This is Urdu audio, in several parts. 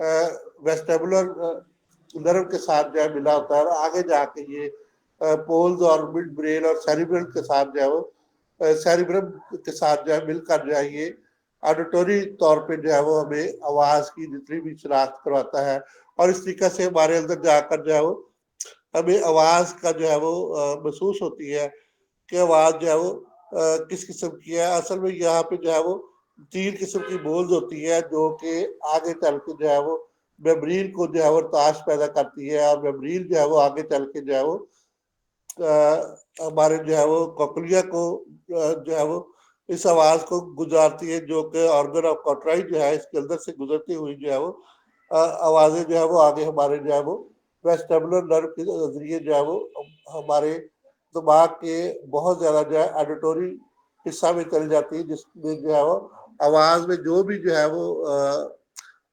ویسٹیبولر نرو کے ساتھ جو ہے ملا ہوتا ہے، اور آگے جا کے یہ پولز اور مڈ برین اور سیریبرل کے ساتھ جو ہے وہ سیریبرم کے ساتھ جو ہے مل کر جو ہے یہ آڈیٹوری طور پہ جو ہے وہ ہمیں آواز کی جتنی بھی شناخت کرواتا ہے، اور اس طریقے سے ہمارے اندر جا کر جو ہے وہ ہمیں آواز کا جو ہے وہ محسوس ہوتی ہے کہ آواز جو ہے وہ کس قسم کی ہے۔ اصل میں یہاں پہ جو ہے وہ 3 قسم کی بولز ہوتی ہے جو کہ آگے چل کے جو ہے وہ میمبرین کو جو ہے وہ تاش پیدا کرتی ہے، اور میمبرین جو ہے وہ آگے چل کے جو ہے وہ ہمارے جو ہے وہ کوکلیا کو جو ہے وہ اس آواز کو گزارتی ہے، جو کہ آرگن آف کوٹرائی جو ہے اس کے اندر سے گزرتی ہوئی جو ہے وہ آوازیں جو ہے وہ آگے ہمارے جو ہے وہ ویسٹیبولر نرو کے ذریعے جو ہے وہ ہمارے دماغ کے بہت زیادہ جو ہے ایڈیٹوری حصہ میں چلی جاتی ہے، جس میں جو ہے وہ آواز میں جو بھی جو ہے وہ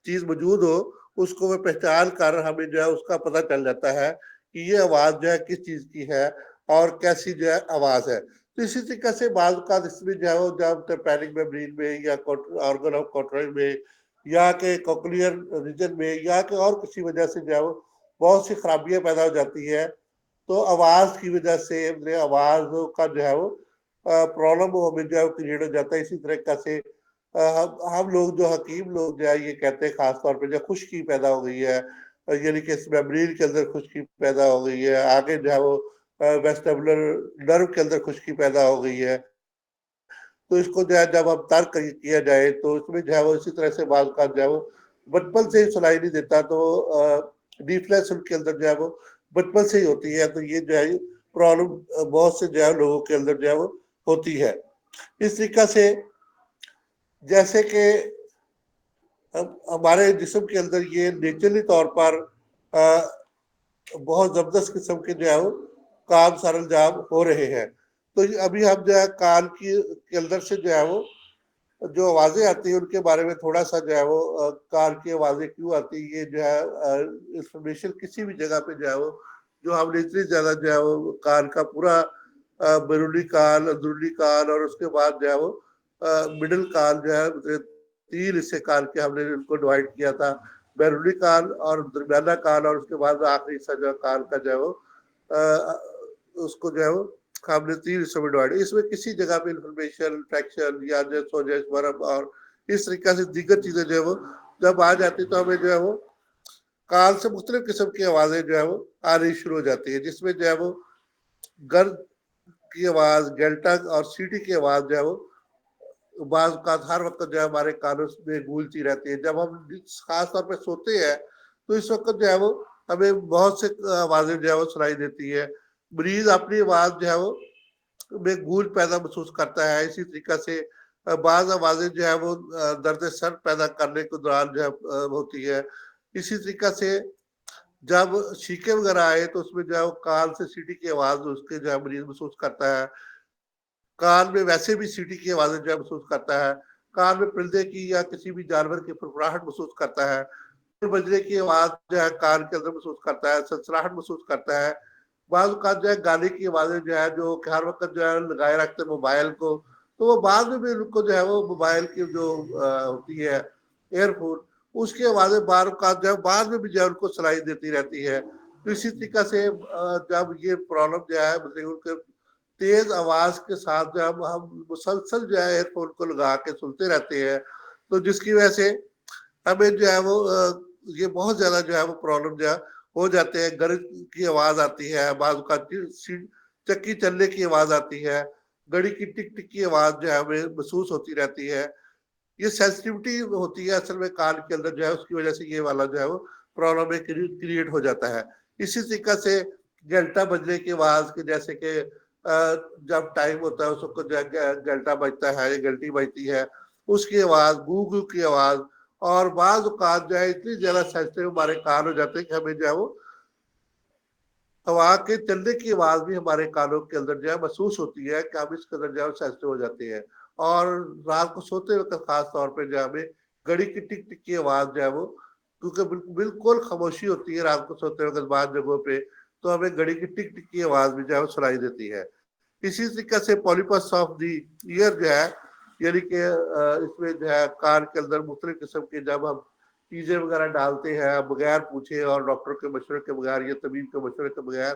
چیز موجود ہو اس کو وہ پہچان کر ہمیں جو ہے اس کا پتہ چل جاتا ہے کہ یہ آواز جو ہے کس چیز کی ہے اور کیسی جو ہے آواز ہے۔ تو اسی طریقے سے بعض اوقات اس میں جو ہے وہ جب ٹیمپینک میمبرین میں یا آرگن آف کوٹرائی میں یا کہ کوکلیئر ریجن میں یا کہ اور کسی وجہ سے جو ہے وہ بہت سی خرابیاں پیدا ہو جاتی ہے، تو آواز کی وجہ سے آواز کا جو ہے وہ پرابلم ہمیں جو ہے کریٹ ہو جاتا ہے۔ اسی طریقے سے ہم لوگ جو حکیم لوگ جو ہے یہ کہتے ہیں خاص طور پہ جو خشکی پیدا ہو گئی ہے، یعنی کہ اس میمبرین کے اندر خشکی پیدا ہو گئی ہے، آگے جو ہے وہ ویسٹیبولر نرو کے اندر خشکی پیدا ہو گئی ہے، تو اس کو جو ہے جب ہم ترک کیا جائے تو اس میں جو ہے وہ اسی طرح سے بعض کا جو ہے وہ بچپن سے ہی سنائی نہیں دیتا، تو ڈیفلیس ان کے اندر جو ہے وہ بچپن سے ہی ہوتی ہے، تو یہ جو ہے پرابلم بہت سے جو ہے لوگوں کے اندر جو ہے وہ ہوتی ہے۔ اس طریقہ سے جیسے کہ ہمارے جسم کے اندر یہ نیچرلی طور پر بہت زبردست قسم کے جو ہے وہ کام سر انجام ہو رہے ہیں، تو ابھی ہم جو ہے کان کے اندر سے جو ہے وہ جو آوازیں آتی ہیں ان کے بارے میں تھوڑا سا جو ہے وہ کان کی آوازیں کیوں آتی ہیں، یہ جو ہے انفارمیشن کسی بھی جگہ پہ جو ہے وہ جو ہم نے اتنی زیادہ جو ہے وہ کان کا پورا بیرونی کان، اندرونی کان، اور اس کے بعد جو ہے وہ مڈل کان جو ہے 3 حصے کان کے ہم نے ان کو ڈیوائڈ کیا تھا، بیرونی کان اور درمیانہ کان، اور اس کے بعد آخری حصہ جو ہے کان کا جو ہے وہ اس کو جو ہے وہ ہم نے 3 حصوں میں ڈیوائڈ۔ اس میں کسی جگہ پہ انفارمیشن انفیکشن یا جو سوجش ورم اور اس طریقے سے دیگر چیزیں جو ہے وہ جب آ جاتی تو ہمیں جو ہے وہ کان سے مختلف قسم کی آوازیں جو ہے وہ آنی شروع ہو جاتی ہے، جس میں جو ہے وہ گرد کی آواز، گیلٹا اور سیٹی کی آواز جو ہے وہ بعض اوقات ہر وقت جو ہے ہمارے کانوں میں گونجتی رہتی ہے۔ جب ہم خاص طور پہ سوتے ہیں تو اس وقت جو ہے وہ ہمیں بہت سے آوازیں جو ہے وہ سنائی دیتی ہے، مریض اپنی آواز جو ہے وہ میں گونج پیدا محسوس کرتا ہے۔ اسی طریقے سے بعض آوازیں جو ہے وہ درد سر پیدا کرنے کے دوران جو ہے ہوتی ہے۔ اسی طریقے سے جب چھینکیں وغیرہ آئے تو اس میں جو ہے وہ کان سے سیٹی کی آواز اس کے جو ہے مریض محسوس کرتا ہے، کان میں ویسے بھی سیٹی کی آوازیں جو ہے محسوس کرتا ہے، کان میں پرندے کی یا کسی بھی جانور کی پھرپھراہٹ محسوس کرتا ہے، بجنے کی آواز جو ہے کان کے اندر محسوس کرتا ہے، سنسراہٹ محسوس کرتا ہے۔ بعض اوقات جو ہے گانے کی آوازیں جو ہے جو ہر وقت جو ہے لگائے رکھتے موبائل کو، تو وہ بعد میں بھی ان کو جو ہے وہ موبائل کی جو ہوتی ہے ایئر فون، اس کی آوازیں بعض اوقات جو ہے بعد میں بھی جو ہے ان کو سنائی دیتی رہتی ہے۔ تو اسی طریقے سے جب یہ پرابلم جو ہے ان کے تیز آواز کے ساتھ جب ہم مسلسل جو ہے ایئر فون کو لگا کے سنتے رہتے ہیں، تو جس کی وجہ سے ہمیں جو ہے وہ یہ بہت زیادہ جو ہے وہ پرابلم جو ہے ہو جاتے ہیں۔ گرج کی آواز آتی ہے، بعض اوقات چکی چلنے کی آواز آتی ہے، گڑی کی ٹک ٹک کی آواز جو ہے ہمیں محسوس ہوتی رہتی ہے۔ یہ سینسٹیوٹی ہوتی ہے اصل میں کان کے اندر جو ہے، اس کی وجہ سے یہ والا جو ہے وہ پرابلم کریٹ ہو جاتا ہے۔ اسی طریقے سے گھنٹا بجنے کی آواز کے جیسے کہ جب ٹائم ہوتا ہے اس وقت جو ہے گھنٹا بجتا ہے یا گھنٹی بجتی ہے، اس کی آواز، گو گو کی آواز، اور بعض اوقات جو ہے اتنی زیادہ سینسٹیو ہمارے کان ہو جاتے ہیں کہ ہمیں جو ہے وہ ہوا کے چلنے کی آواز بھی ہمارے کانوں کے اندر جو ہے محسوس ہوتی ہے کہ ہم اس کے اندر جو ہے سینسٹیو ہو جاتے ہیں۔ اور رات کو سوتے وقت خاص طور پہ جو ہے ہمیں گھڑی کی ٹک ٹک کی آواز جو ہے وہ کیونکہ بالکل خاموشی ہوتی ہے رات کو سوتے وقت بعض جگہوں پہ، تو ہمیں گھڑی کی ٹک ٹک کی آواز بھی جو ہے وہ سنائی دیتی ہے۔ اسی طریقے سے پولیپس آف دی ایئر جو ہے، یعنی کہ اس میں جو ہے کان کے اندر مختلف قسم کے جب ہم چیزیں وغیرہ ڈالتے ہیں بغیر پوچھے اور ڈاکٹر کے مشورے کے بغیر یا طبیب کے مشورے کے بغیر،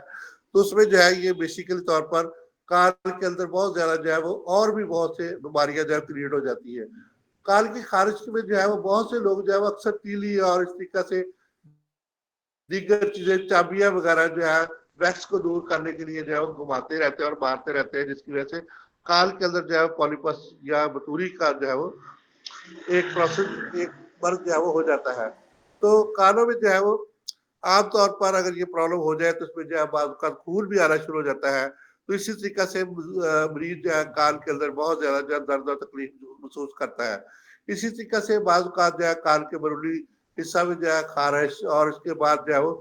تو اس میں جو ہے یہ بیسیکلی طور پر کان کے اندر بہت زیادہ جو ہے وہ اور بھی بہت سے بیماریاں جو ہے کریٹ ہو جاتی ہے۔ کان کی خارش میں جو ہے وہ بہت سے لوگ جو ہے وہ اکثر تیلی اور اس طریقے سے دیگر چیزیں چابیاں وغیرہ جو ہے ویکس کو دور کرنے کے لیے جو ہے وہ گھماتے رہتے ہیں اور مارتے رہتے ہیں، جس کی وجہ سے کان کے اندر جو ہے پولیپس یا بطوری کا جو ہے وہ ایک پروسیس ایک مرض جو ہے وہ ہو جاتا ہے۔ تو کانوں میں جو ہے وہ عام طور پر اگر یہ پرابلم ہو جائے تو اس میں جو ہے بعض اوقات خون بھی آنا شروع ہو جاتا ہے، تو اسی طریقے سے مریض جو ہے کان کے اندر بہت زیادہ جو ہے درد اور تکلیف محسوس کرتا ہے۔ اسی طریقے سے بعض اوقات جو ہے کان کے بیرونی حصہ میں جو ہے خارش، اور اس کے بعد جو ہے وہ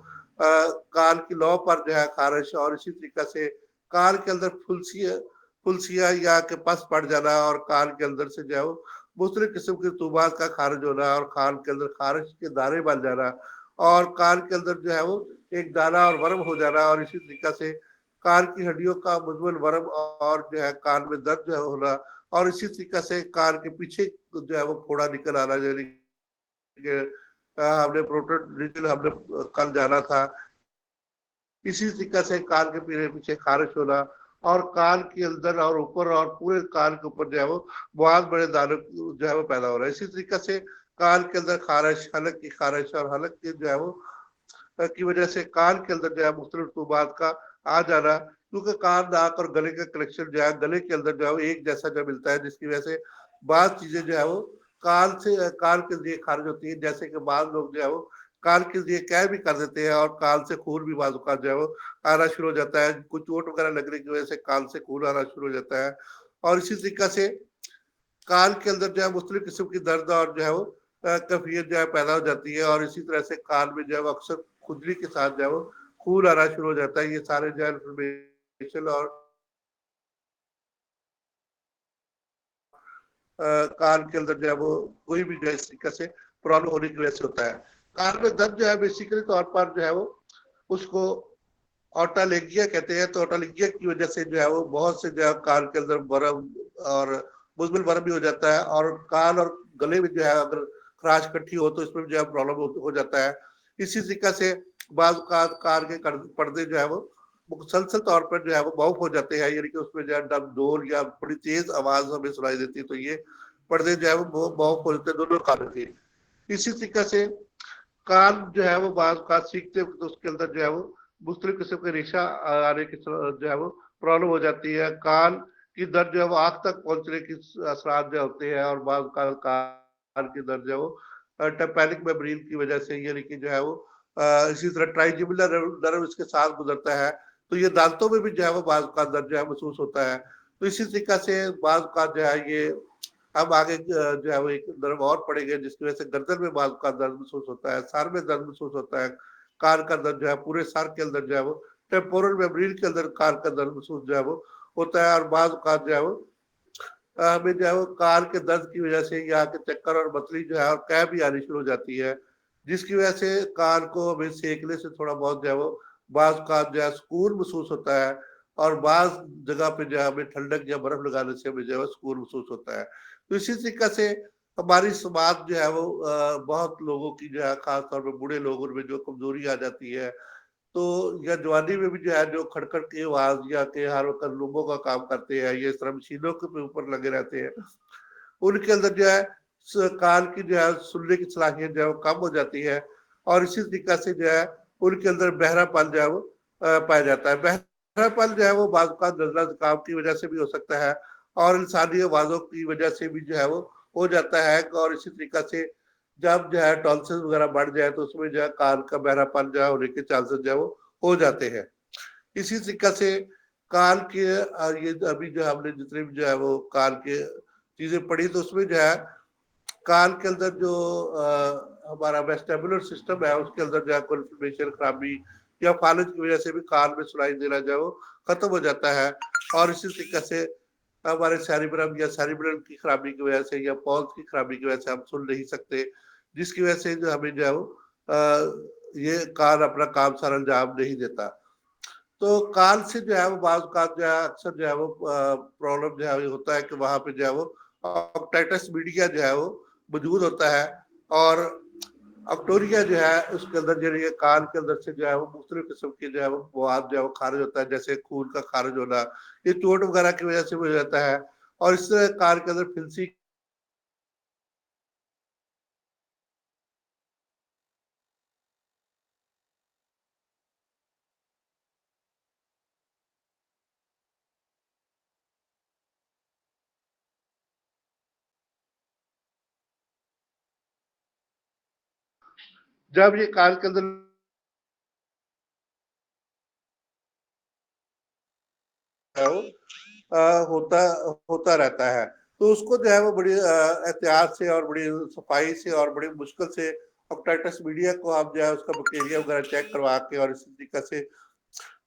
کان کی لو پر جو ہے خارش، اور اسی طریقے سے کان کے اندر پھلسیاں یا کہ پس پڑ جانا، اور کان کے اندر سے جو ہے وہ مختلف قسم کے رطوبات کا خارج ہونا، اور کان کے اندر خارش کے دانے بن جانا، اور کان کے اندر جو ہے وہ ایک دانہ اور ورم ہو جانا، اور اسی طریقے سے کان کی ہڈیوں کا مزمن ورم اور جو ہے کان میں درد جو ہے ہونا، اور اسی طریقے سے کان کے پیچھے جو ہے وہ پھوڑا نکل آنا، یعنی کہ ہم نے پروٹون ریجن ہم نے کل جانا تھا، اسی طریقے سے کان کے پیچھے خارش ہونا، اور کان کے اندر اور اوپر اور پورے کان کے اوپر جو ہے وہ بہت بڑے دانے جو ہے وہ پیدا ہو رہا ہے۔ اسی طریقے سے کان کے اندر خارش، حلق کی خارش، اور حلق کے جو ہے وہ کی وجہ سے کان کے اندر جو ہے مختلف رطوبات کا آ جانا، کیونکہ کان ناک اور گلے کا کنیکشن جو ہے گلے کے اندر جو ہے وہ ایک جیسا جو ملتا ہے، جس کی وجہ سے بعض چیزیں جو ہے وہ کان کے ذریعے خارج ہوتی ہیں، جیسے کہ بعض لوگ جو ہے وہ کان کے ذریعے کیا بھی کر دیتے ہیں، اور کان سے خون بھی بعض اوقات جو ہے وہ آنا شروع ہو جاتا ہے، کچھ چوٹ وغیرہ لگنے کی وجہ سے کان سے خون آنا شروع ہو جاتا ہے، اور اسی طریقے سے کان کے اندر جو ہے مختلف قسم کی درد اور جو ہے وہ کیفیت جو ہے پیدا ہو جاتی ہے، اور اسی طرح سے کان میں جو ہے وہ اکثر کھجلی کے ساتھ جو ہے وہ خون آنا شروع ہو جاتا ہے۔ یہ سارے جو ہے انفلمیشن اور کان کے اندر جو ہے وہ کوئی بھی جو ہے اس طریقے سے پرابلم ہونے کی وجہ سے ہوتا ہے۔ کان میں درد جو ہے بیسیکلی طور پر جو ہے وہ اس کو اوٹالگیا کہتے ہیں، تو اوٹالگیا کی وجہ سے جو ہے وہ بہت سے جو ہے کان کے اندر ورم اور مزمن ورم بھی ہو جاتا ہے، اور کان اور گلے میں جو ہے اگر خراش کٹھی ہو تو اس میں جو ہے پرابلم ہو جاتا ہے۔ اسی طریقے سے بعض اوقات کان کے پردے جو ہے وہ مسلسل طور پر جو ہے وہ معاف ہو جاتے ہیں، یعنی کہ اس میں جو ہے ڈول یا بڑی تیز آواز ہمیں سنائی دیتی ہے، تو یہ پردے جو ہے وہ معاف ہو جاتے ہیں دونوں کانوں کے۔ اسی طریقے سے کان جو ہے وہ بعض اوقات سیکھتے تو اس کے اندر جو ہے وہ مختلف قسم کے ریشہ آنے کی جو ہے وہ پرابلم ہو جاتی ہے، کان کی درد جو ہے وہ آنکھ تک پہنچنے کی اثرات جو ہوتے ہیں، اور بعض اوقات کان کی درد جو ہے وہ ٹیمپینک میمبرین کی وجہ سے، یعنی کہ جو ہے وہ اسی طرح ٹرائیجیبولر نرو اس کے ساتھ گزرتا ہے، تو یہ دانتوں میں بھی جو ہے وہ بعض اوقات درد جو ہے محسوس ہوتا ہے۔ تو اسی طریقے سے بعض اوقات جو ہے یہ اب آگے جو ہے وہ ایک نرم اور پڑے گے، جس کی وجہ سے گردن میں بعض اوقات درد محسوس ہوتا ہے، سر میں درد محسوس ہوتا ہے، کان کا درد جو ہے پورے سر کے اندر جو ہے وہ ٹیمپورل میمبرین کے اندر کان کا درد محسوس جو ہے وہ ہوتا ہے، اور بعض اوقات جو ہے وہ ہمیں جو ہے وہ کان کے درد کی وجہ سے یا کہ چکر اور متلی جو ہے اور قے بھی آنی شروع ہو جاتی ہے، جس کی وجہ سے کان کو ہمیں سینکنے سے تھوڑا بہت جو ہے وہ بعض اوقات جو ہے سکون محسوس ہوتا ہے، اور بعض جگہ پہ جو ہے ہمیں ٹھنڈک یا برف لگانے سے ہمیں جو ہے سکون محسوس ہوتا ہے۔ تو اسی طریقے سے ہماری سماعت جو ہے وہ بہت لوگوں کی جو ہے خاص طور پہ بوڑھے لوگوں میں جو کمزوری آ جاتی ہے، تو یا جوانی میں بھی جو ہے جو کھڑکڑ کی آواز یا کہ ہر وقت لوگوں کا کام کرتے ہیں، یہ اس طرح مشینوں کے اوپر لگے رہتے ہیں، ان کے اندر جو ہے کان کی جو ہے سننے کی صلاحیت جو ہے وہ کم ہو جاتی ہے، اور اسی طریقے سے جو ہے ان کے اندر بہرا پن جو ہے وہ پایا جاتا ہے۔ بہرا پن جو ہے وہ بعض اوقات نزلہ زکام کی وجہ سے بھی ہو سکتا ہے، اور انسانی آوازوں کی وجہ سے بھی جو ہے وہ ہو جاتا ہے، اور اسی طریقے سے جب جو ہے ٹونسلز وغیرہ بڑھ جائے تو اس میں جو ہے کان کا بہرا پن جو ہے ہونے کے چانسز جو ہے وہ ہو جاتے ہیں۔ اسی طریقے سے کان کے یہ ابھی جو ہم نے جتنے بھی جو ہے وہ کان کے چیزیں پڑھی، تو اس میں جو ہے کان کے اندر جو ہمارا ویسٹیبولر سسٹم ہے اس کے اندر جو ہے انفلمیشن خرابی یا فالج کی وجہ سے بھی کان میں سنائی دینا جو ہے وہ ختم ہو جاتا ہے، اور اسی طریقے سے ہمارے سیریبرم یا سیریبرم کی خرابی کی وجہ سے یا پولس کی خرابی کی وجہ سے ہم سن نہیں سکتے، جس کی وجہ سے جو ہمیں جو ہے وہ یہ کان اپنا کام سر انجام نہیں دیتا۔ تو کان سے جو ہے وہ بعض اوقات جو ہے اکثر جو ہے وہ پرابلم جو ہے ہوتا ہے کہ وہاں پہ جو ہے وہ آکٹائٹس میڈیا جو ہے وہ موجود ہوتا ہے، اور اکٹوریا جو ہے اس کے اندر جو ہے کان کے اندر سے جو ہے وہ مختلف قسم کے جو ہے وہ مواد جو ہے وہ خارج ہوتا ہے، جیسے خون کا خارج ہونا، یہ چوٹ وغیرہ کی وجہ سے ہو جاتا ہے، اور اس طرح کان کے اندر پھنسی جب یہ کان کے اندر ہوتا ہوتا رہتا ہے، تو اس کو جو ہے وہ بڑی احتیاط سے اور بڑی صفائی سے اور بڑی مشکل سے آپٹائٹس میڈیا کو آپ جو ہے اس کا بیکٹیریا وغیرہ چیک کروا کے اور اسی طریقے سے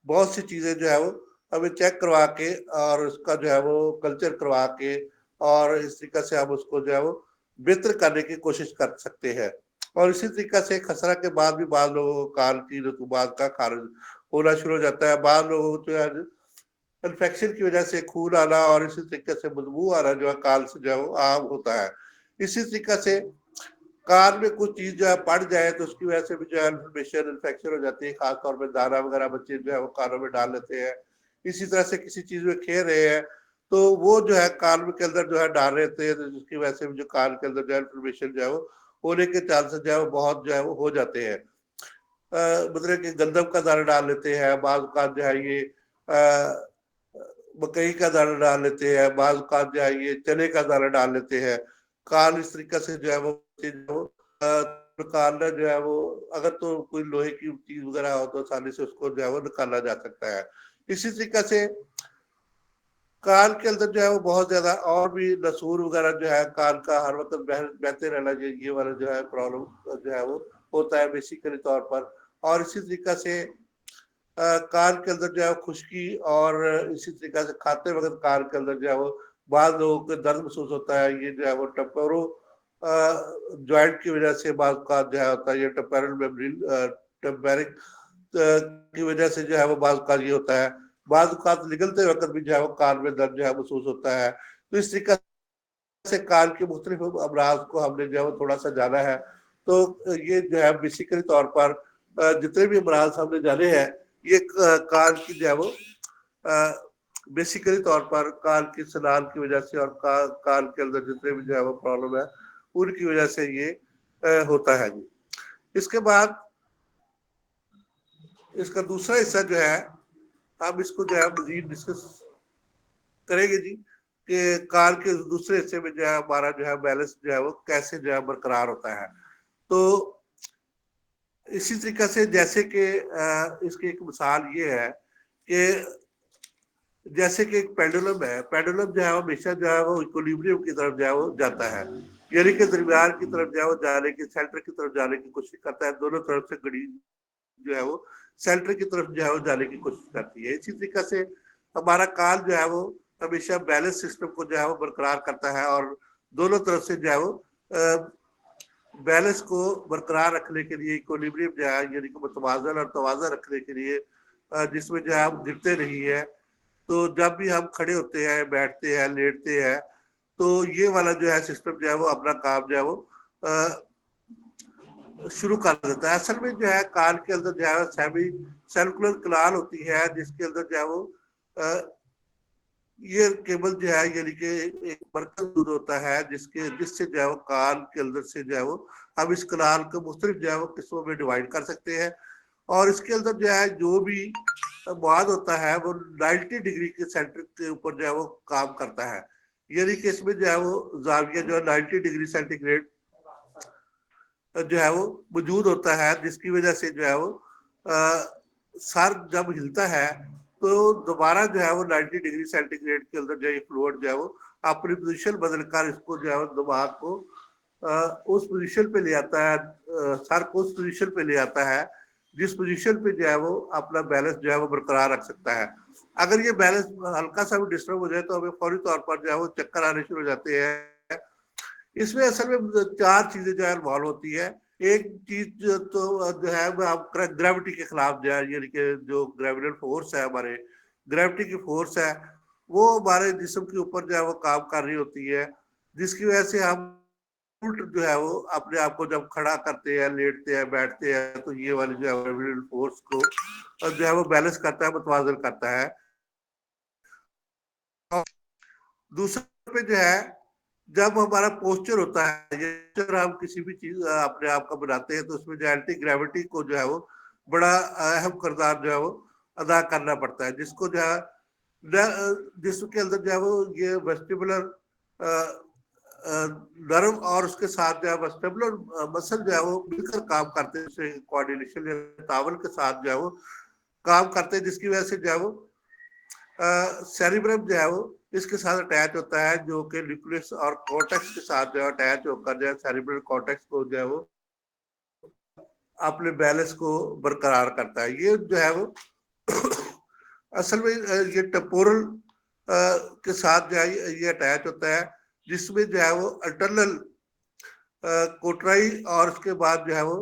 بہت سی چیزیں جو ہے وہ ہمیں چیک کروا کے اور اس کا جو ہے وہ کلچر کروا کے اور اس طریقے سے ہم اس کو جو ہے وہ بہتر کرنے کی کوشش کر سکتے ہیں۔ اور اسی طریقے سے خسرہ کے بعد بھی بعض لوگوں کو کان کی رطوبات کا خارج ہونا شروع ہو جاتا ہے، بعض لوگوں کو جو ہے انفیکشن کی وجہ سے خون آنا اور اسی طریقے سے بدبو آنا جو ہے کان سے جو ہے وہ عام ہوتا ہے۔ اسی طریقے سے کان میں کچھ چیز جو ہے پڑ جائے تو اس کی وجہ سے بھی جو ہے انفیکشن ہو جاتی ہے، خاص طور پہ دانا وغیرہ بچے جو ہے وہ کانوں میں ڈال لیتے ہیں، اسی طرح سے کسی چیز میں کھیل رہے ہیں تو وہ جو ہے کان کے اندر جو ہے ڈال رہتے ہیں، جس کی وجہ سے جو کان کے اندر جو ہے انفارمیشن جو ہے وہ ہونے کے چانسز جو ہے وہ بہت جو ہے وہ ہو جاتے ہیں۔ مطلب کہ گندم کا دانا ڈال لیتے ہیں، بعض اوقات جو ہے یہ مکئی کا دانا ڈال لیتے ہیں، بعض اوقات جو ہے یہ چنے کا دانا ڈال لیتے ہیں۔ کان اس طریقے سے جو ہے وہ نکالنا جو ہے وہ اگر تو کوئی لوہے کی چیز وغیرہ ہو تو آسانی سے اس کو جو ہے وہ نکالا جا سکتا ہے۔ اسی طریقے سے کان کے اندر جو ہے وہ بہت زیادہ اور بھی نسور وغیرہ جو ہے کان کا ہر وقت بہتے رہنا چاہیے، یہ والا جو ہے پرابلم جو ہے وہ ہوتا ہے بیسیکلی طور پر۔ اور اسی طریقے سے کان کے اندر جو ہے خشکی اور اسی طریقے سے کھاتے وقت کان کے اندر جو ہے وہ بعض لوگوں کو درد محسوس ہوتا ہے، یہ جو ہے وہ ٹمپورو جوائنٹ کی وجہ سے بعض اوقات جو ہے ہوتا ہے، یہ ٹمپیرل میمبرین ٹمپیرک کی وجہ سے جو ہے وہ بعض اوقات یہ ہوتا ہے، بعض اوقات نگلتے وقت بھی جو ہے وہ کان میں درد جو ہے محسوس ہوتا ہے۔ تو اس طریقے سے کان کے مختلف امراض کو ہم نے جو ہے وہ تھوڑا سا جانا ہے، تو یہ جو ہے بیسیکلی طور پر جتنے بھی امراض ہم نے جانے ہیں یہ کان کی جو ہے وہ بیسیکلی طور پر کان کی سنان کی وجہ سے اور کان کے اندر جتنے بھی جو ہے وہ پرابلم ہے ان کی وجہ سے یہ ہوتا ہے۔ جی اس کے بعد اس کا دوسرا حصہ جو ہے ہم اس کو جو ہے مزید ڈسکس کریں گے جی، کہ کان کے دوسرے حصے میں جو ہے ہمارا جو ہے بیلنس جو ہے وہ کیسے جو ہے برقرار ہوتا ہے۔ تو اسی طریقے سے جیسے کہ اس کی ایک مثال یہ ہے کہ جیسے کہ ایک پینڈولم ہے، پینڈولم جو ہے وہ ہمیشہ جو ہے وہ ایکولیبریم کی طرف جو ہے وہ جاتا ہے، یعنی کہ درمیان کی طرف جو ہے وہ جانے کی سینٹر کی طرف جانے کی کوشش کرتا ہے، دونوں طرف سے گھڑی جو ہے وہ سینٹر کی طرف جو ہے وہ جانے کی کوشش کرتی ہے۔ اسی طریقے سے ہمارا کان جو ہے وہ ہمیشہ بیلنس سسٹم کو جو ہے وہ برقرار کرتا ہے اور دونوں طرف سے جو ہے وہ بیلنس کو برقرار رکھنے کے لیے ایکولیبریم جو ہے یعنی کہ متوازن اور توازن رکھنے کے لیے جس میں جو ہے ہم گرتے نہیں ہے، تو جب بھی ہم کھڑے ہوتے ہیں، بیٹھتے ہیں، لیٹتے ہیں تو یہ والا جو ہے سسٹم جو ہے وہ اپنا کام جو ہے وہ شروع کر دیتا ہے۔ اصل میں جو ہے کان کے اندر جو ہے سیمی سرکولر کنال ہوتی ہے جس کے اندر جو ہے وہ یہ کیبل جو ہے یعنی کہ ایک مرکز دور ہوتا ہے جس سے جو ہے وہ کان کے اندر سے جو ہے وہ ہم اس کنال کو مختلف جو ہے وہ قسموں میں ڈیوائڈ کر سکتے ہیں، اور اس کے اندر جو ہے جو بھی مواد ہوتا ہے وہ 90 ڈگری کے سینٹر کے اوپر جو ہے وہ کام کرتا ہے، یعنی کہ اس میں جو ہے وہ زاویہ جو ہے 90 ڈگری سینٹی گریڈ جو ہے وہ موجود ہوتا ہے، جس کی وجہ سے جو ہے وہ سر جب ہلتا ہے تو دوبارہ جو ہے وہ 90 ڈگری سینٹی گریڈ کے اندر جو ہے فلوئڈ جو ہے وہ اپنی پوزیشن بدل کر اس کو جو ہے وہ دماغ کو اس پوزیشن پہ لے آتا ہے، سر کو اس پوزیشن پہ لے آتا ہے جس پوزیشن پہ جو ہے وہ اپنا بیلنس جو ہے وہ برقرار رکھ سکتا ہے۔ اگر یہ بیلنس ہلکا سا بھی ڈسٹرب ہو جائے تو ہمیں فوری طور پر جو ہے وہ چکر آنے شروع ہو جاتے ہیں۔ اس میں اصل میں 4 چیزیں جو ہے انوالو ہوتی ہے۔ ایک چیز تو جو ہے گریوٹی کے خلاف جو ہے یعنی کہ جو گریویٹل فورس ہے، ہمارے گریوٹی کی فورس ہے وہ ہمارے جسم کے اوپر جو ہے وہ کام کر رہی ہوتی ہے، جس کی وجہ سے ہم الٹ جو ہے وہ اپنے آپ کو جب کھڑا کرتے ہیں لیٹتے ہیں بیٹھتے ہیں تو یہ والی جو ہے فورس کو جو ہے وہ بیلنس کرتا ہے متوازن کرتا ہے. دوسرے پہ جو ہے جب ہمارا پوسچر ہوتا ہے ہم کسی بھی چیز اپنے آپ کا بناتے ہیں تو اس میں جو اینٹی گریوٹی کو جو ہے وہ بڑا اہم کردار جو ہے وہ ادا کرنا پڑتا ہے, جس کو جو ہے جسم کے اندر جو ہے وہ یہ ویسٹیبولر نرم اور اس کے ساتھ جو ہے ویسٹیبولر مسل جو ہے وہ مل کر کام کرتے ہیں کوآرڈینیشن یا تعاون کے ساتھ جو ہے وہ کام کرتے ہیں, جس کی وجہ سے جو ہے وہ سیریبرم جو ہے وہ اس کے ساتھ اٹیچ ہوتا ہے جو کہ نیوکلیس اور کارٹیکس کے ساتھ جو ہے اٹیچ ہو کر جو ہے سیریبرل کارٹیکس کو جو ہے وہ اپنے بیلنس کو برقرار کرتا ہے. یہ جو ہے وہ اصل میں یہ ٹیمپورل کے ساتھ جو ہے یہ اٹیچ ہوتا ہے, جس میں جو ہے وہ انٹرنل کوٹرائی اور اس کے بعد جو ہے وہ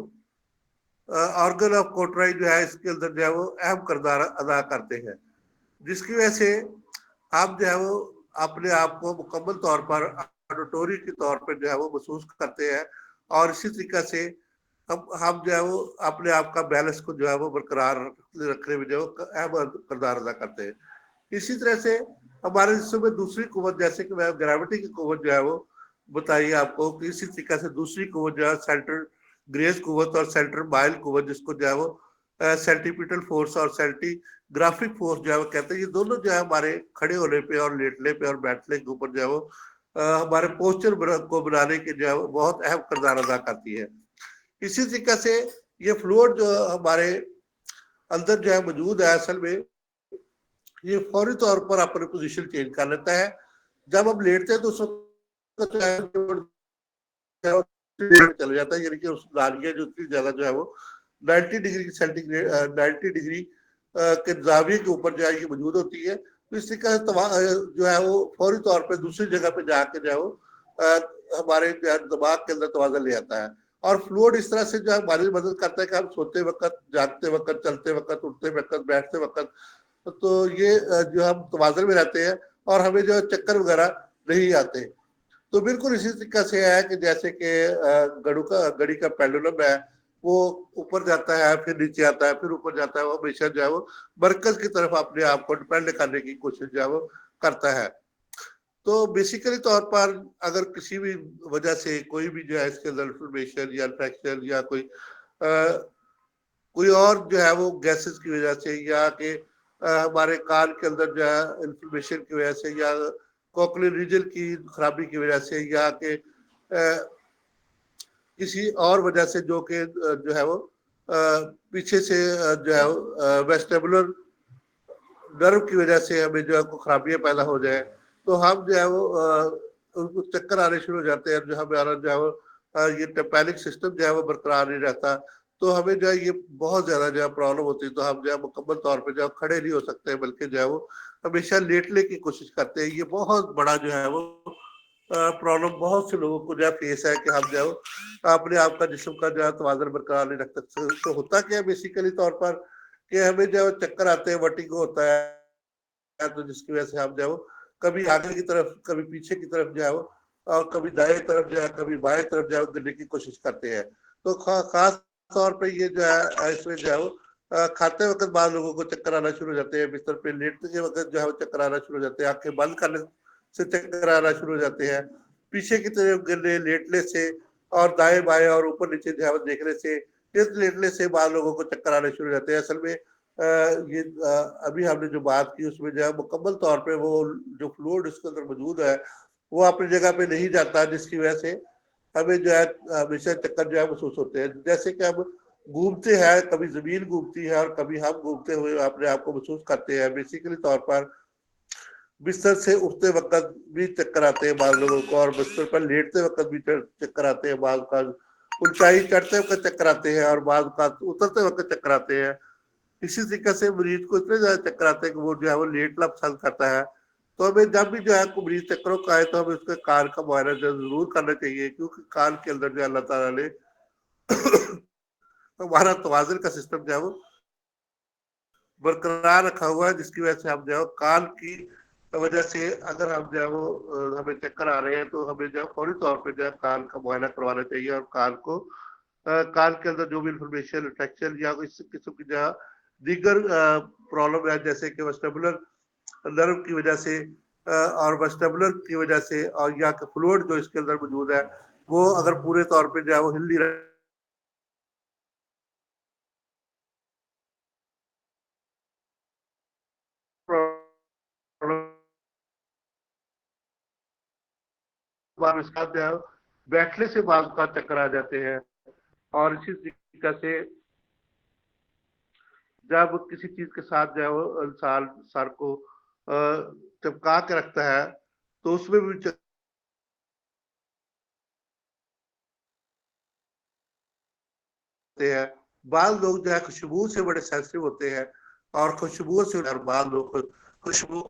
آرگن آف کوٹرائی جو ہے اس کے اندر جو ہے وہ اہم کردار ادا کرتے ہیں, جس کی وجہ سے آپ جو ہے وہ اپنے آپ کو مکمل طور پر آڈیٹوری کے طور پر جو ہے وہ محسوس کرتے ہیں, اور اسی طریقے سے ہم جو ہے وہ اپنے آپ کا بیلنس کو جو ہے وہ برقرار رکھنے میں جو ہے اہم کردار ادا کرتے ہیں. اسی طرح سے ہمارے جسم میں دوسری قوت جیسے کہ گریوٹی کی قوت جو ہے وہ بتائیے آپ کو کہ اسی طریقے سے دوسری قوت جو ہے سینٹر گریز قوت اور سینٹر مائل قوت, جس کو جو ہے وہ سینٹیپیٹل فورس اور سینٹی گرافک فورس جو ہے وہ کہتے ہیں, یہ دونوں جو ہے ہمارے کھڑے ہونے پہ اور لیٹنے پہ اور بیٹھنے کے اوپر جو ہے وہ ہمارے پوسچر کو بنانے کے جو ہے وہ بہت اہم کردار ادا کرتی ہے. اسی طریقے سے یہ فلوئڈ جو ہمارے اندر جو ہے موجود ہے اصل میں یہ فوری طور پر اپنی پوزیشن چینج کر لیتا ہے. جب ہم لیٹتے ہیں تو اس وقت چلا جاتا ہے, یعنی کہ اس دانیہ جو اتنی زیادہ جو ہے وہ 90 ڈگری سینٹی گریڈ 90 ڈگری کے زاویے کے اوپر جو ہے یہ موجود ہوتی ہے. تو اس طریقے سے جو ہے وہ فوری طور پہ دوسری جگہ پہ جا کے جو ہے وہ ہمارے دماغ کے اندر توازن لے آتا ہے. اور فلوئڈ اس طرح سے جو ہے ہماری مدد کرتا ہے کہ ہم سوتے وقت, جاگتے وقت, چلتے وقت, اٹھتے وقت, بیٹھتے وقت تو یہ جو ہم توازن میں رہتے ہیں اور ہمیں جو چکر وغیرہ نہیں آتے. تو بالکل اسی طریقے سے ہے کہ جیسے کہ گھڑی کا پینڈولم ہے, وہ اوپر جاتا ہے پھر نیچے آتا ہے پھر اوپر جاتا ہے, وہ ہمیشہ جو ہے وہ مرکز کی طرف اپنے آپ کو ڈیپینڈ کرنے کی کوشش جو ہے وہ کرتا ہے. تو بیسیکلی طور پر اگر کسی بھی وجہ سے کوئی بھی جو ہے اس کے اندر انفلمیشن یا انفیکشن یا کوئی اور جو ہے وہ گیسز کی وجہ سے یا کہ ہمارے کان کے اندر جو ہے انفلمیشن کی وجہ سے یا کوکلی ریجن کی خرابی کی وجہ سے یا کہ کسی اور وجہ سے جو کہ جو ہے وہ پیچھے سے جو ہے ویسٹیبولر نرو کی وجہ سے ہمیں جو ہے خرابیاں پیدا ہو جائیں تو ہم جو ہے وہ چکر آنے شروع ہو جاتے ہیں, جو ہمارا جو ہے وہ یہ ٹیمپینک سسٹم جو ہے وہ برقرار نہیں رہتا, تو ہمیں جو ہے یہ بہت زیادہ جو ہے پرابلم ہوتی ہے. تو ہم جو ہے مکمل طور پہ جو ہے کھڑے نہیں ہو سکتے بلکہ جو ہے وہ ہمیشہ لیٹنے کی کوشش کرتے ہیں. یہ بہت بڑا جو ہے وہ پرابلم بہت سے لوگوں کو جو ہے فیس ہے کہ ہم جو ہے اپنے آپ کا جسم کا جو ہے توازن برقرار نہیں رکھ سکتے. تو ہوتا کیا بیسیکلی طور پر کہ ہمیں جو ہے چکر آتے ہیں, ورٹیگو ہوتا ہے, تو جس کی وجہ سے ہم جو ہے وہ کبھی آگے کی طرف کبھی پیچھے کی طرف جو ہے وہ اور کبھی دائیں طرف جو ہے کبھی بائیں طرف جو ہے گرنے کی کوشش کرتے ہیں. تو خاص طور پہ یہ جو ہے اس میں جو ہے وہ کھاتے وقت بعض لوگوں کو چکر آنا شروع ہو جاتے ہیں, بستر پہ لیٹتے کے وقت جو ہے وہ چکر آنا شروع ہو جاتے ہیں, آنکھیں بند کرنے سے چکر آنا شروع ہو جاتے ہیں, پیچھے کی طرف گرنے لیٹنے سے اور دائیں بائیں اور اوپر نیچے جو ہے دیکھنے سے لیٹنے سے بعض لوگوں کو چکر آنے شروع ہو جاتے ہیں. اصل میں یہ ابھی ہم نے جو بات کی اس میں جو ہے مکمل طور پہ وہ جو فلوئڈ اس کے اندر موجود ہے وہ اپنی جگہ پہ نہیں جاتا, جس کی وجہ سے ہمیں جو ہے ہمیشہ چکر جو ہے محسوس ہوتے ہیں. جیسے کہ ہم گھومتے ہیں, کبھی زمین گھومتی ہے اور کبھی ہم گھومتے ہوئے اپنے آپ کو محسوس کرتے ہیں. بیسیکلی طور پر بستر سے اٹھتے وقت بھی چکر آتے ہیں بعض لوگوں کو, اور بستر پر لیٹتے وقت بھی چکر آتے ہیں, بعض کا اونچائی چڑھتے وقت چکر آتے ہیں اور بعض کا اترتے وقت چکر آتے ہیں. اسی طریقے سے مریض کو اتنے زیادہ چکر آتے ہیں کہ وہ جو ہے وہ لیٹنا پسند کرتا ہے. تو ہمیں جب بھی جو ہے کوئی مریض چکروں کا آئے تو ہمیں اس کے کان کا معائنہ ضرور کرنا چاہیے, کیونکہ کان کے اندر جو ہے اللہ تعالیٰ نے ہمارا توازن کا سسٹم جو ہے وہ برقرار رکھا ہوا ہے, جس کی وجہ سے ہم جو ہے کان کی وجہ سے اگر ہم جو ہے وہ ہمیں چکر آ رہے ہیں تو ہمیں جو ہے فوری طور پہ جو ہے کان کا معائنہ کروانا چاہیے، اور کان کو کان کے اندر جو بھی انفارمیشن انفیکشن یا اس قسم کی جو دیگر پرابلم ہے، جیسے کہ ویسٹیبولر نرو کی وجہ سے اور ویسٹیبولر کی وجہ سے، اور یا کہ فلوئڈ جو اس کے اندر موجود ہے وہ اگر پورے طور پہ جو ہے وہ ہل نہیں رہا بیٹھنے سے بعض کا چکر آ جاتے ہیں۔ اور اسی طریقے سے جب کسی چیز کے ساتھ جو ہے وہ انسان سر کو چپکا کے رکھتا ہے تو اس میں بھی ہیں۔ بعض لوگ جو ہے خوشبو سے بڑے سینسٹیو ہوتے ہیں، اور خوشبو سے بعض لوگ خوشبو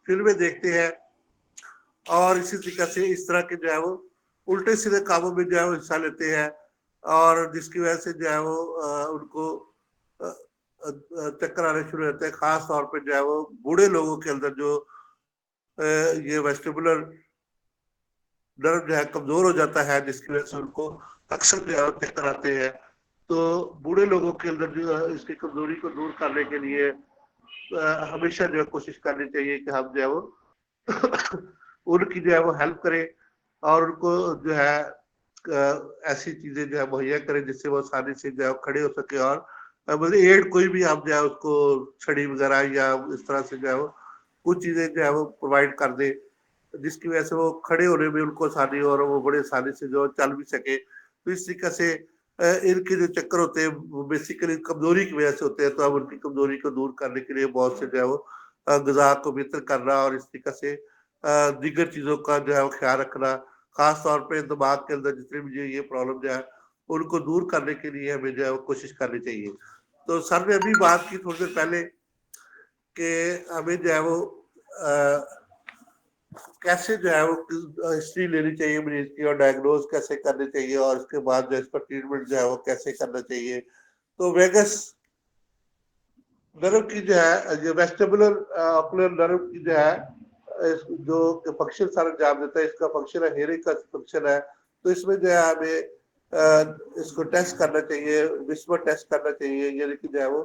فلمیں دیکھتے ہیں، اور اسی طریقے سے اس طرح کے جو ہے وہ الٹے سیدھے کاموں میں جو ہے وہ حصہ لیتے ہیں، اور جس کی وجہ سے جو ہے وہ ان کو چکر آنے شروع ہوتے ہیں۔ خاص طور پہ جو ہے وہ بوڑھے لوگوں کے اندر جو یہ ویسٹیبولر نرو جو ہے کمزور ہو جاتا ہے، جس کی وجہ سے ان کو اکثر جو ہے چکر آتے ہیں۔ تو بوڑھے لوگوں کے اندر جو ہے اس کی کمزوری کو دور کرنے کے لیے ہمیشہ جو ہے کوشش کرنی چاہیے کہ ہم جو ہے وہ ان کی جو ہے وہ ہیلپ کریں، اور ان کو جو ہے ایسی چیزیں جو ہے مہیا کریں جس سے وہ آسانی سے جو ہے کھڑے ہو سکے، اور ایڈ کوئی بھی آپ جو ہے اس کو چھڑی وغیرہ یا اس طرح سے جو ہے وہ کچھ چیزیں جو ہے وہ پرووائڈ کر دے، جس کی وجہ سے وہ کھڑے ہونے میں ان کو آسانی اور وہ بڑے آسانی سے جو چل بھی سکے۔ تو اس طریقے سے ان کے جو چکر ہوتے ہیں وہ بیسیکلی کمزوری کی وجہ سے ہوتے ہیں، تو اب ان کی کمزوری کو دور کرنے کے لیے بہت سے جو ہے وہ غذا کو بہتر کرنا، اور اس طریقے سے دیگر چیزوں کا جو ہے وہ خیال رکھنا، خاص طور پہ دماغ کے اندر جتنے بھی یہ پرابلم جو ہے ان کو دور کرنے کے لیے ہمیں جو ہے وہ کوشش کرنی چاہیے۔ تو سر نے ابھی بات کی تھوڑی دیر پہلے کہ ہمیں جو ہے وہ کیسے جو ہے وہ ہسٹری لینی چاہیے مریض کی، اور ڈائگنوز کیسے کرنی چاہیے، اور اس کے بعد جو اس پر ٹریٹمنٹ جو ہے وہ کیسے کرنا چاہیے۔ تو ویگس نرو کی جو ہے یہ ویسٹیبولر آکولر نرو کی جو ہے جو فنکشن سارا انجام دیتا ہے، اس کا فنکشن ہے ہیئرنگ کا فنکشن ہے۔ تو اس میں جو ہے ہمیں اس کو ٹیسٹ کرنا چاہیے، وسپر ٹیسٹ کرنا چاہیے، یعنی کہ جو ہے وہ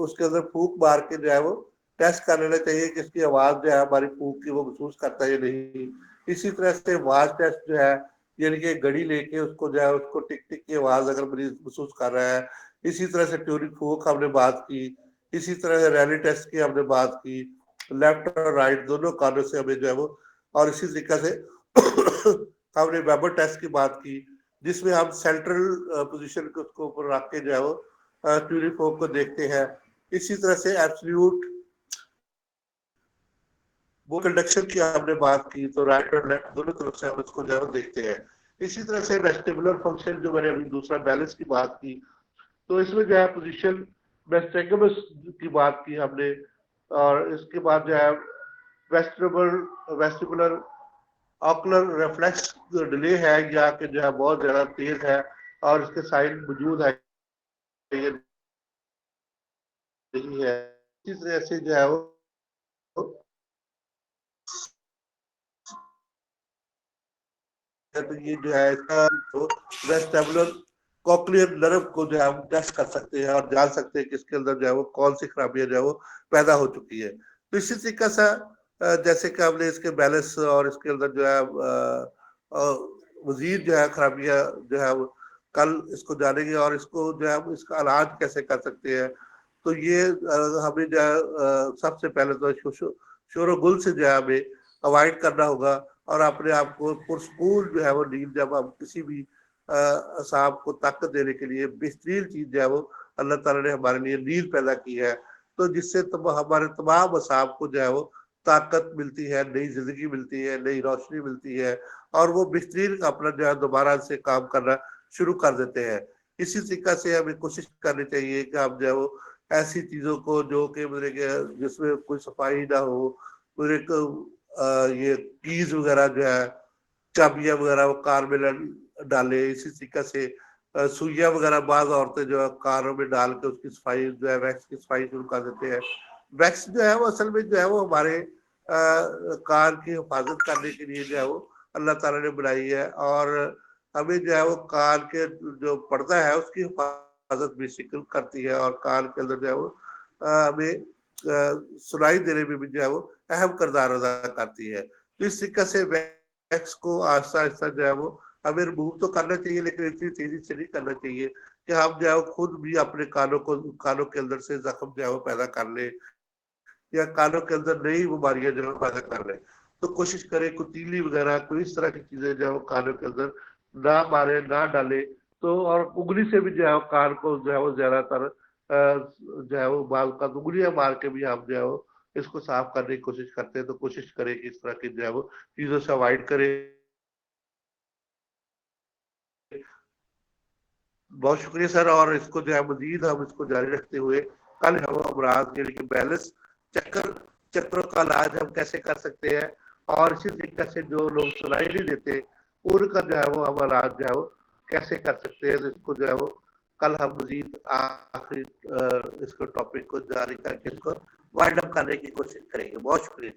اس کے اندر پھونک مار کے جو ہے وہ ٹیسٹ کر لینا چاہیے کہ اس کی آواز جو ہے ہماری پھونک کی وہ محسوس کرتا ہے یا نہیں۔ اسی طرح سے آواز ٹیسٹ جو ہے، یعنی کہ گھڑی لے کے اس کو جو ہے اس کو ٹک ٹک کی آواز اگر مریض محسوس کر رہا ہے۔ اسی طرح سے ٹیورنگ پھونک ہم نے بات کی، اسی طرح سے ریلی ٹیسٹ کی ہم نے بات کی، لیفٹ اور رائٹ دونوں کانوں سے ہمیں جو ہے وہ، اور اسی طریقے سے ہم نے ویبر ٹیسٹ کی بات کی جس میں ہم سینٹرل پوزیشن کو اس کو اوپر رکھ کے جو ہے وہ ٹیورنگ پھونک کو دیکھتے ہیں۔ اسی طرح سے ایبسلیوٹ وہ کنڈکشن کی ہم نے بات کی، تو رائٹ اور لیفٹ دونوں طرف سے ہم اس کو جو ہے دیکھتے ہیں۔ اسی طرح سے ویسٹیبولر فنکشن جو میں نے ابھی دوسرا بیلنس کی بات کی، تو اس میں جو ہے پوزیشن ویسٹیگمس کی بات کی ہم نے، اور اس کے بعد جو ہے ویسٹیبولر آکولر ریفلیکس ڈیلے ہے، یا کہ جو ہے بہت زیادہ تیز ہے اور اس کے سائن موجود ہے نہیں ہے۔ اسی طرح سے جو ہے وہ تو یہ جو ہے ویسٹیبولر کوکلیئر نرو کو جو ہے ہم ٹیسٹ کر سکتے ہیں اور جان سکتے ہیں کہ اس کے اندر جو ہے وہ کون سی خرابیاں جو ہے وہ پیدا ہو چکی ہے۔ تو اسی طریقے سے جیسے کہ ہم نے اس کے بیلنس اور اس کے اندر جو ہے مزید جو ہے خرابیاں جو ہے وہ کل اس کو جانیں گے، اور اس کو جو ہے ہم اس کا علاج کیسے کر سکتے ہیں۔ تو یہ ہمیں جو ہے سب سے پہلے تو شور و گل سے جو ہے ہمیں اوائڈ کرنا ہوگا، اور اپنے آپ کو پرسکون جو ہے وہ نیند، جب ہم کسی بھی اعصاب کو طاقت دینے کے لیے بہترین چیز جو ہے وہ اللہ تعالیٰ نے ہمارے لیے نیند پیدا کی ہے، تو جس سے ہمارے تمام اعصاب کو جو ہے وہ طاقت ملتی ہے، نئی زندگی ملتی ہے، نئی روشنی ملتی ہے، اور وہ بہترین اپنا جو ہے دوبارہ سے کام کرنا شروع کر دیتے ہیں۔ اسی طریقے سے ہمیں کوشش کرنی چاہیے کہ ہم جو ہے وہ ایسی چیزوں کو جو کہ مطلب کہ جس میں کوئی صفائی نہ ہو، یہ کیز وغیرہ جو ہے، چابیاں وغیرہ وہ کار میں ڈالے. اسی طریقے سے سوئیاں وغیرہ بعض عورتیں جو ہے کاروں میں ڈال کے اس کی صفائی جو ہے ویکس کی صفائی شروع کر دیتے ہیں. ویکس جو ہے وہ اصل میں جو ہے وہ ہمارے کار کی حفاظت کرنے کے لیے جو ہے وہ اللہ تعالیٰ نے بنائی ہے، اور ہمیں جو ہے وہ کار کے جو پردہ ہے اس کی حفاظت بھی شکل کرتی ہے، اور کار کے اندر جو ہے وہ ہمیں سنائی دینے میں بھی جو ہے وہ اہم کردار ادا کرتی ہے. اس طریقے سے ویکس کو آہستہ آہستہ جو ہے وہ ہمیں ریموو تو کرنا چاہیے، لیکن اتنی تیزی سے نہیں کرنا چاہیے کہ ہم جو ہے خود بھی اپنے کانوں کے اندر سے زخم جو ہے وہ پیدا کر لیں، یا کانوں کے اندر نئی بیماریاں جو ہے پیدا کر لیں. تو کوشش کریں کوئی وغیرہ کوئی اس طرح کی چیزیں جو ہے وہ کانوں کے اندر نہ مارے نہ ڈالے. تو اور انگلی سے بھی جو ہے وہ کان کو جو ہے وہ زیادہ تر جو ہے وہ بعض کا انگلیاں مار کے بھی ہم جو ہے وہ اس کو صاف کرنے کی کوشش کرتے ہیں. تو کوشش کریں کہ اس طرح کی جو ہے وہ چیزوں سے اوائڈ کریں. بہت شکریہ سر، اور اس کو جو ہے مزید ہم اس کو جاری رکھتے ہوئے کل ہم امراض یعنی کہ بیلنس چکروں کا علاج ہم کیسے کر سکتے ہیں، اور اسی طریقے سے جو لوگ سنائی نہیں دیتے ان کا جو ہے وہ ہم علاج جو ہے وہ کیسے کر سکتے ہیں. اس کو جو ہے وہ کل ہم مزید آخری اس کو ٹاپک کو جاری کر کے اس کو وائنڈ اپ کرنے کی کوشش کریں گے. بہت شکریہ.